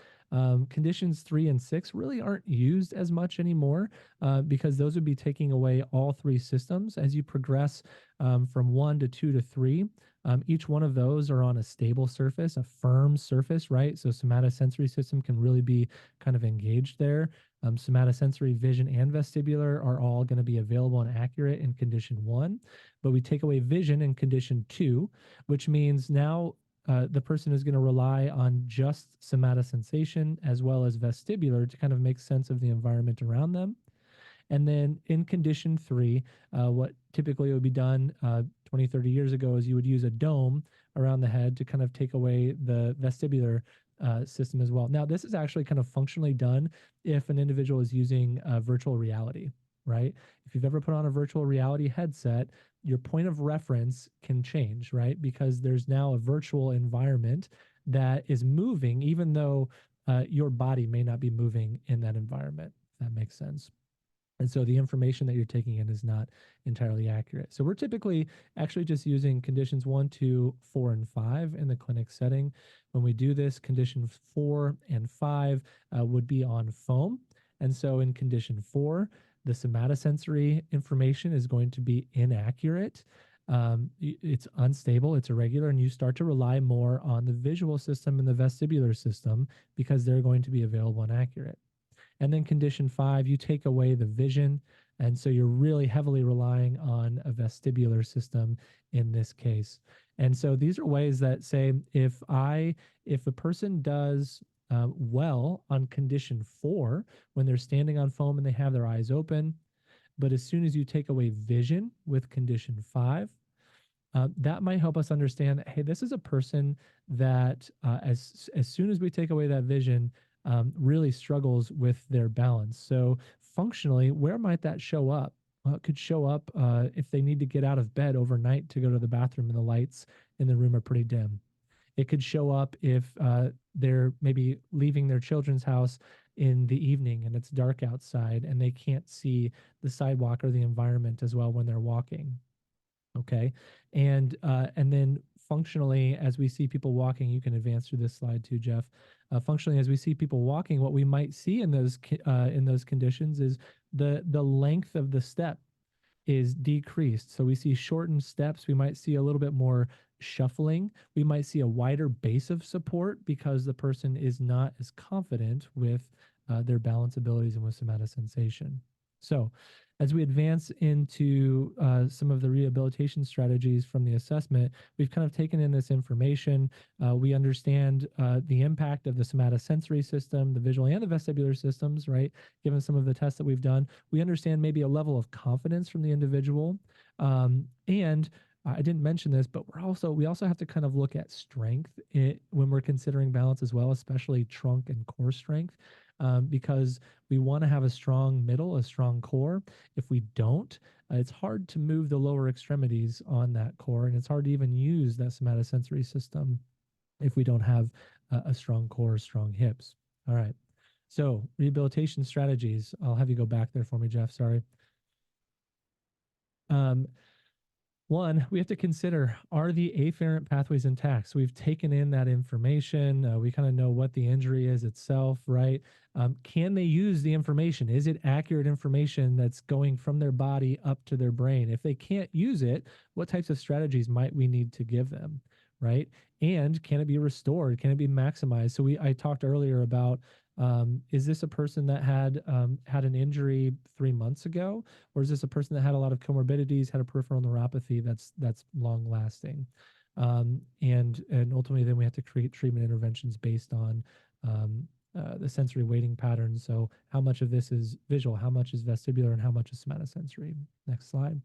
Conditions 3 and 6 really aren't used as much anymore because those would be taking away all 3 systems. As you progress from 1 to 2 to 3, each one of those are on a stable surface, a firm surface, right? So somatosensory system can really be kind of engaged there. Somatosensory, vision, and vestibular are all going to be available and accurate in condition 1, but we take away vision in condition 2, which means now the person is going to rely on just somatosensation as well as vestibular to kind of make sense of the environment around them. And then in condition 3, what typically would be done 20, 30 years ago is you would use a dome around the head to kind of take away the vestibular system as well. Now, this is actually kind of functionally done if an individual is using virtual reality, right? If you've ever put on a virtual reality headset, your point of reference can change, right? Because there's now a virtual environment that is moving, even though your body may not be moving in that environment, if that makes sense. And so the information that you're taking in is not entirely accurate. So we're typically actually just using conditions 1, 2, 4, and 5 in the clinic setting. When we do this, condition 4 and 5 would be on foam. And so in condition 4, the somatosensory information is going to be inaccurate. It's unstable, it's irregular, and you start to rely more on the visual system and the vestibular system because they're going to be available and accurate. And then condition 5, you take away the vision. And so you're really heavily relying on a vestibular system in this case. And so these are ways that say if a person does well on condition 4 when they're standing on foam and they have their eyes open, but as soon as you take away vision with condition 5, that might help us understand that, hey, this is a person that as soon as we take away that vision, really struggles with their balance. So functionally, where might that show up? Well, it could show up if they need to get out of bed overnight to go to the bathroom and the lights in the room are pretty dim. It could show up if they're maybe leaving their children's house in the evening and it's dark outside and they can't see the sidewalk or the environment as well when they're walking. Okay. And then functionally, as we see people walking, you can advance through this slide too, Jeff. Functionally, as we see people walking, what we might see in those conditions is the length of the step is decreased. So we see shortened steps. We might see a little bit more shuffling. We might see a wider base of support because the person is not as confident with their balance abilities and with somatosensation. So as we advance into some of the rehabilitation strategies from the assessment, we've kind of taken in this information. We understand the impact of the somatosensory system, the visual and the vestibular systems, right? Given some of the tests that we've done, we understand maybe a level of confidence from the individual. And I didn't mention this, but we also have to kind of look at strength when we're considering balance as well, especially trunk and core strength. Because we want to have a strong middle, a strong core. If we don't, it's hard to move the lower extremities on that core, and it's hard to even use that somatosensory system if we don't have a strong core, strong hips. All right. So rehabilitation strategies. I'll have you go back there for me, Jeff. Sorry. One, we have to consider, are the afferent pathways intact? So we've taken in that information. We kind of know what the injury is itself, right? Can they use the information? Is it accurate information that's going from their body up to their brain? If they can't use it, what types of strategies might we need to give them, right? And can it be restored? Can it be maximized? So I talked earlier about, is this a person that had an injury 3 months ago, or is this a person that had a lot of comorbidities, had a peripheral neuropathy that's long lasting? And ultimately, then we have to create treatment interventions based on the sensory weighting patterns. So how much of this is visual, how much is vestibular, and how much is somatosensory? Next slide.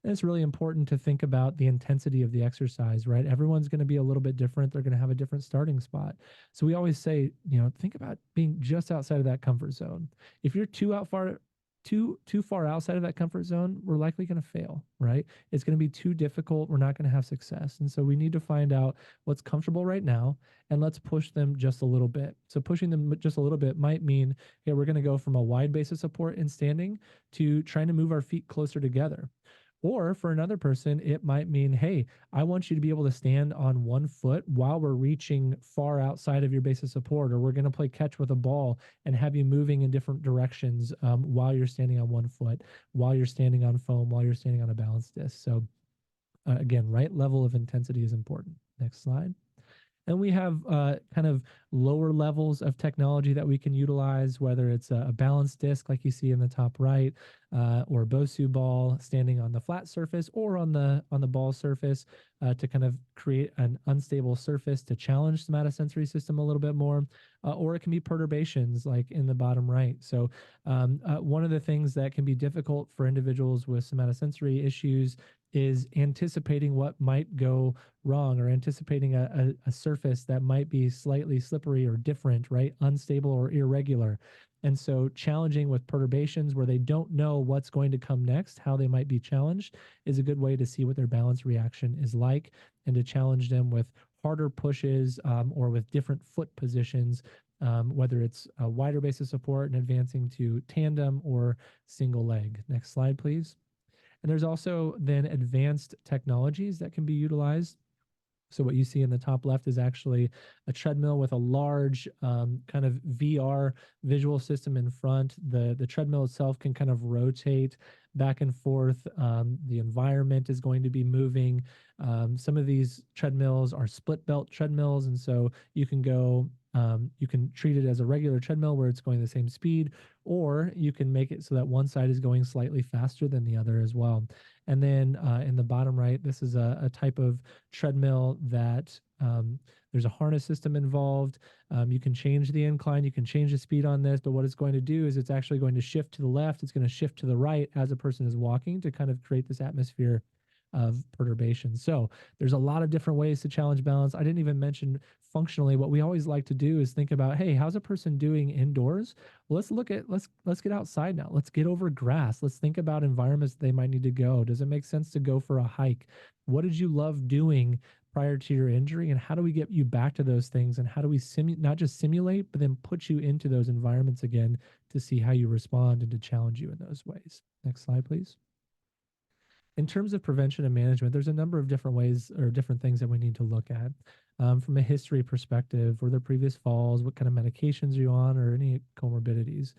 And it's really important to think about the intensity of the exercise, right? Everyone's going to be a little bit different. They're going to have a different starting spot. So we always say, think about being just outside of that comfort zone. If you're too far outside of that comfort zone, we're likely going to fail, right? It's going to be too difficult. We're not going to have success. And so we need to find out what's comfortable right now, and let's push them just a little bit. So pushing them just a little bit might mean, hey, we're going to go from a wide base of support in standing to trying to move our feet closer together. Or for another person, it might mean, hey, I want you to be able to stand on one foot while we're reaching far outside of your base of support, or we're going to play catch with a ball and have you moving in different directions while you're standing on one foot, while you're standing on foam, while you're standing on a balance disc. So again, right level of intensity is important. Next slide. And we have kind of lower levels of technology that we can utilize, whether it's a balance disc like you see in the top right, or a Bosu ball standing on the flat surface or on the ball surface to kind of create an unstable surface to challenge the somatosensory system a little bit more, or it can be perturbations like in the bottom right. So one of the things that can be difficult for individuals with somatosensory issues is anticipating what might go wrong, or anticipating a surface that might be slightly slippery or different, right? Unstable or irregular. And so challenging with perturbations where they don't know what's going to come next, how they might be challenged, is a good way to see what their balance reaction is like, and to challenge them with harder pushes or with different foot positions whether it's a wider base of support and advancing to tandem or single leg. Next slide, please. And there's also then advanced technologies that can be utilized. So what you see in the top left is actually a treadmill with a large kind of VR visual system in front. The treadmill itself can kind of rotate back and forth. The environment is going to be moving. Some of these treadmills are split belt treadmills, and so you can go. You can treat it as a regular treadmill where it's going the same speed, or you can make it so that one side is going slightly faster than the other as well. And then in the bottom right, this is a type of treadmill that there's a harness system involved. You can change the incline, you can change the speed on this, but what it's going to do is it's actually going to shift to the left, it's going to shift to the right as a person is walking to kind of create this atmosphere of perturbation. So there's a lot of different ways to challenge balance. I didn't even mention functionally. What we always like to do is think about, hey, how's a person doing indoors? Well, let's get outside now. Let's get over grass. Let's think about environments they might need to go. Does it make sense to go for a hike? What did you love doing prior to your injury, and how do we get you back to those things, and how do we not just simulate but then put you into those environments again to see how you respond and to challenge you in those ways. Next slide, please. In terms of prevention and management, there's a number of different ways or different things that we need to look at. From a history perspective, were there previous falls? What kind of medications are you on, or any comorbidities?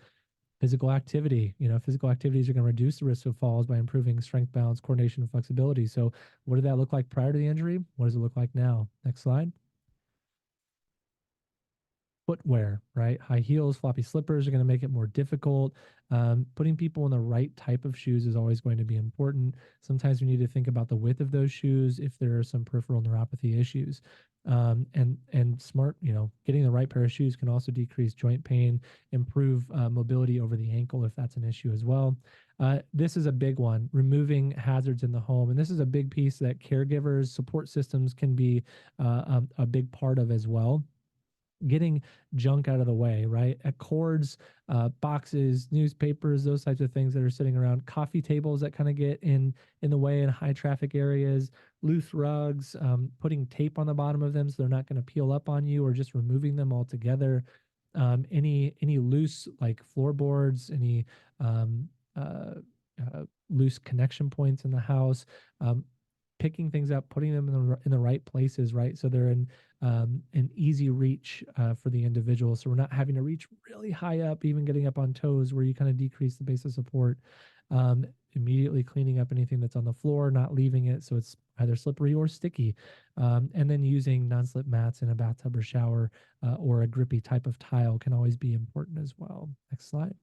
Physical activity, physical activities are going to reduce the risk of falls by improving strength, balance, coordination, and flexibility. So what did that look like prior to the injury? What does it look like now? Next slide. Footwear, right? High heels, floppy slippers are going to make it more difficult. Putting people in the right type of shoes is always going to be important. Sometimes we need to think about the width of those shoes if there are some peripheral neuropathy issues. And smart, getting the right pair of shoes can also decrease joint pain, improve mobility over the ankle if that's an issue as well. This is a big one, removing hazards in the home. And this is a big piece that caregivers, support systems can be a big part of as well. Getting junk out of the way, right? At cords, boxes, newspapers, those types of things that are sitting around, coffee tables that kind of get in the way in high traffic areas, loose rugs, putting tape on the bottom of them so they're not going to peel up on you, or just removing them altogether. Any loose like floorboards, any loose connection points in the house, picking things up, putting them in the right places, right? So they're in an easy reach for the individual. So we're not having to reach really high up, even getting up on toes where you kind of decrease the base of support. Immediately cleaning up anything that's on the floor, not leaving it so it's either slippery or sticky. And then using non-slip mats in a bathtub or shower or a grippy type of tile can always be important as well. Next slide.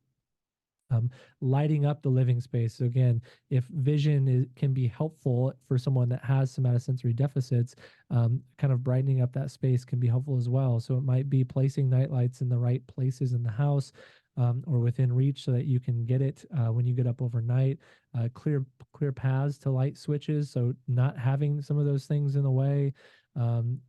Lighting up the living space. So again, if vision can be helpful for someone that has somatosensory deficits, kind of brightening up that space can be helpful as well. So it might be placing night lights in the right places in the house or within reach so that you can get it when you get up overnight. Clear paths to light switches, so not having some of those things in the way.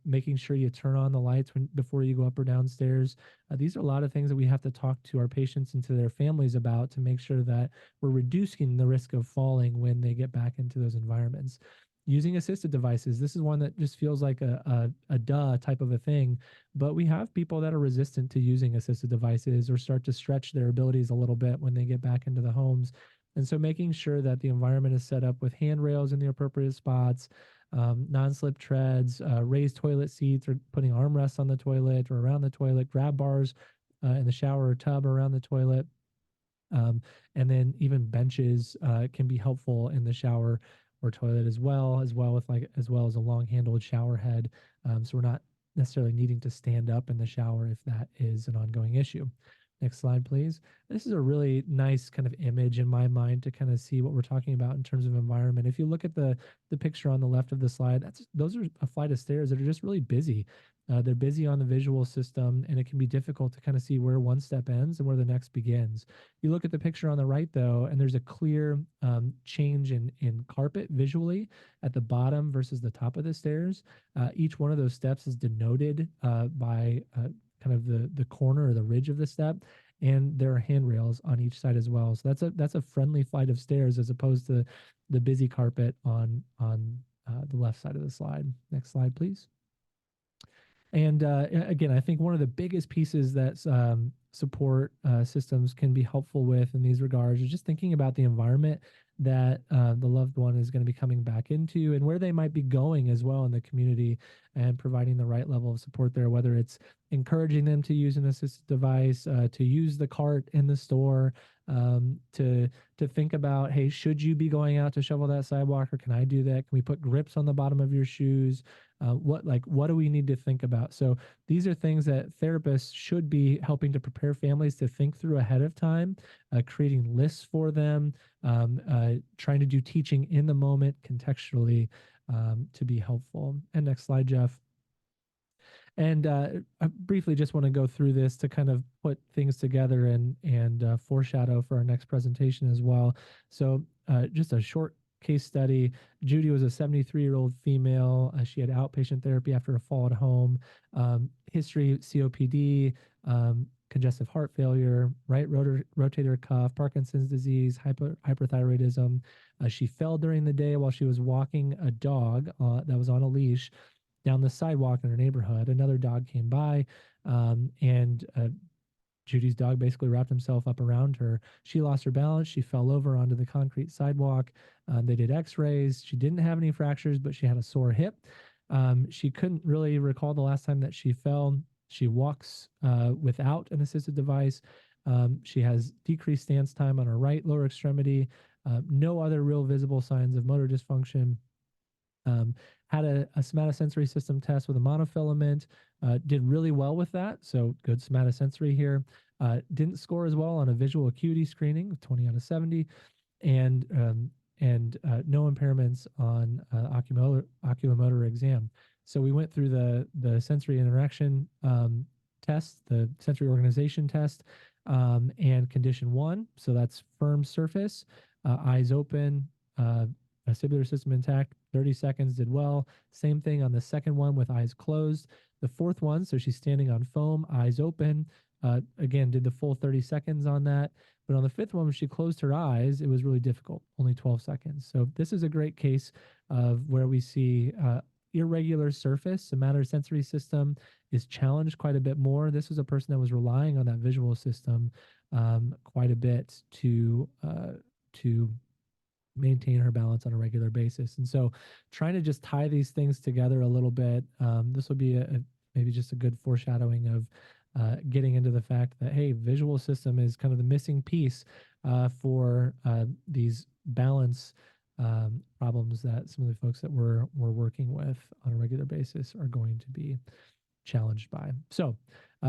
Making sure you turn on the lights before you go up or downstairs. These are a lot of things that we have to talk to our patients and to their families about to make sure that we're reducing the risk of falling when they get back into those environments. Using assisted devices. This is one that just feels like a duh type of a thing, but we have people that are resistant to using assisted devices or start to stretch their abilities a little bit when they get back into the homes. And so making sure that the environment is set up with handrails in the appropriate spots, non-slip treads, raised toilet seats, or putting armrests on the toilet or around the toilet, grab bars in the shower or tub around the toilet. And then even benches can be helpful in the shower or toilet as well as a long-handled shower head. So we're not necessarily needing to stand up in the shower if that is an ongoing issue. Next slide, please. This is a really nice kind of image in my mind to kind of see what we're talking about in terms of environment. If you look at the picture on the left of the slide, those are a flight of stairs that are just really busy. They're busy on the visual system, and it can be difficult to kind of see where one step ends and where the next begins. You look at the picture on the right, though, and there's a clear change in carpet visually at the bottom versus the top of the stairs. Each one of those steps is denoted by kind of the corner or the ridge of the step, and there are handrails on each side as well. So that's a friendly flight of stairs as opposed to the busy carpet on the left side of the slide. Next slide, please. And again, I think one of the biggest pieces that support systems can be helpful with in these regards is just thinking about the environment that the loved one is going to be coming back into and where they might be going as well in the community, and providing the right level of support there, whether it's encouraging them to use an assistive device, to use the cart in the store, to think about, hey, should you be going out to shovel that sidewalk, or can I do that? Can we put grips on the bottom of your shoes? What do we need to think about? So these are things that therapists should be helping to prepare families to think through ahead of time, creating lists for them, trying to do teaching in the moment contextually, to be helpful. And next slide, Jeff. And I briefly just want to go through this to kind of put things together and foreshadow for our next presentation as well. So just a short case study. Judy was a 73-year-old female. She had outpatient therapy after a fall at home. History, COPD, congestive heart failure, right rotator cuff, Parkinson's disease, hyperthyroidism. She fell during the day while she was walking a dog that was on a leash down the sidewalk in her neighborhood. Another dog came by, and Judy's dog basically wrapped himself up around her. She lost her balance. She fell over onto the concrete sidewalk. They did x-rays. She didn't have any fractures, but she had a sore hip. She couldn't really recall the last time that she fell. She walks without an assisted device. She has decreased stance time on her right lower extremity. No other real visible signs of motor dysfunction. Had a somatosensory system test with a monofilament, did really well with that. So good somatosensory here. Didn't score as well on a visual acuity screening, 20 out of 70, and no impairments on oculomotor exam. So we went through the sensory interaction test, the sensory organization test, and condition 1. So that's firm surface, eyes open, vestibular system intact, 30 seconds, did well. Same thing on the second one with eyes closed. The fourth one, so she's standing on foam, eyes open. Again, did the full 30 seconds on that. But on the fifth one, when she closed her eyes, it was really difficult, only 12 seconds. So this is a great case of where we see irregular surface. The somatosensory system is challenged quite a bit more. This was a person that was relying on that visual system quite a bit to maintain her balance on a regular basis. And so trying to just tie these things together a little bit, this will be maybe just a good foreshadowing of getting into the fact that, hey, visual system is kind of the missing piece for these balance problems that some of the folks that we're working with on a regular basis are going to be challenged by. So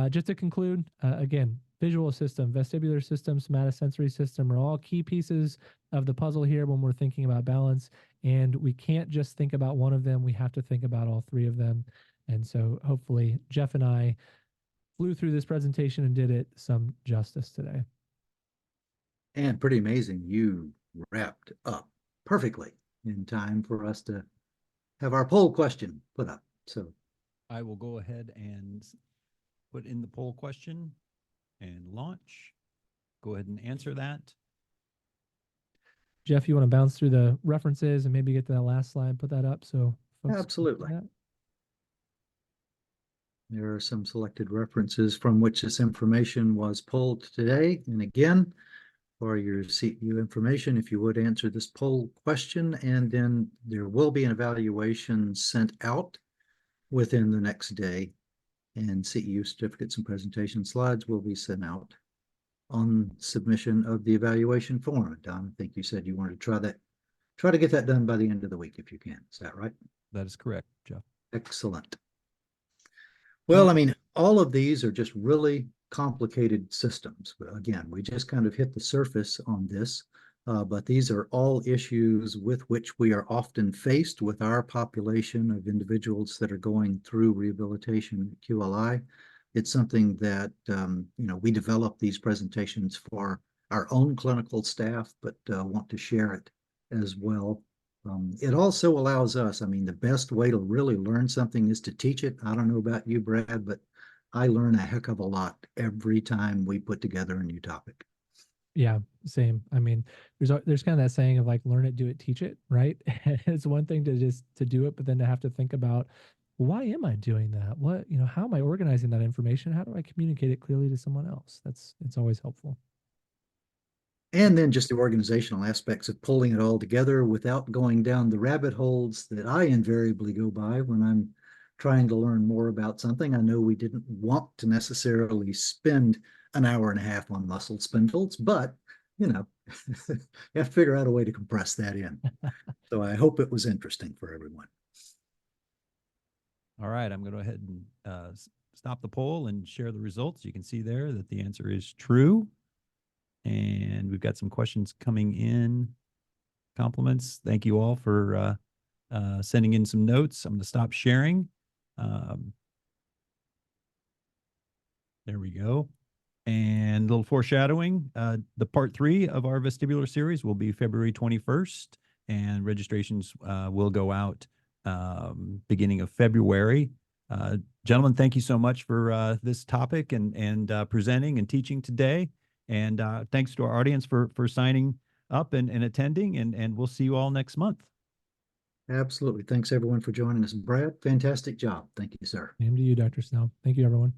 just to conclude, again, visual system, vestibular system, somatosensory system are all key pieces of the puzzle here when we're thinking about balance. And we can't just think about one of them. We have to think about all three of them. And so hopefully Jeff and I flew through this presentation and did it some justice today. And pretty amazing. You wrapped up perfectly in time for us to have our poll question put up. So I will go ahead and put in the poll question and launch. Go ahead and answer that. Jeff, you want to bounce through the references and maybe get to that last slide, put that up so folks absolutely. There are some selected references from which this information was pulled today. And again, for your CEU information, if you would answer this poll question, and then there will be an evaluation sent out within the next day, and CEU certificates and presentation slides will be sent out on submission of the evaluation form. Don, I think you said you wanted to try to get that done by the end of the week if you can. Is that right? That is correct, Jeff. Excellent. Well, I mean, all of these are just really complicated systems. Again, we just kind of hit the surface on this, but these are all issues with which we are often faced with our population of individuals that are going through rehabilitation QLI. It's something that, we develop these presentations for our own clinical staff, but want to share it as well. It also allows us, the best way to really learn something is to teach it. I don't know about you, Brad, but I learn a heck of a lot every time we put together a new topic. Yeah, same. There's kind of that saying of like, learn it, do it, teach it, right? It's one thing to do it, but then to have to think about why am I doing that? What, how am I organizing that information? How do I communicate it clearly to someone else? It's always helpful. And then just the organizational aspects of pulling it all together without going down the rabbit holes that I invariably go by when I'm trying to learn more about something. I know we didn't want to necessarily spend an hour and a half on muscle spindles, but you know, you have to figure out a way to compress that in. So I hope it was interesting for everyone. All right, I'm going to go ahead and stop the poll and share the results. You can see there that the answer is true. And we've got some questions coming in. Compliments. Thank you all for sending in some notes. I'm going to stop sharing. There we go. And a little foreshadowing, the part 3 of our vestibular series will be February 21st, and registrations will go out beginning of February. Gentlemen, thank you so much for this topic and presenting and teaching today. And thanks to our audience for signing up and attending, and we'll see you all next month. Absolutely. Thanks everyone for joining us. Brad, fantastic job. Thank you, sir. Same to you, Dr. Snell. Thank you, everyone.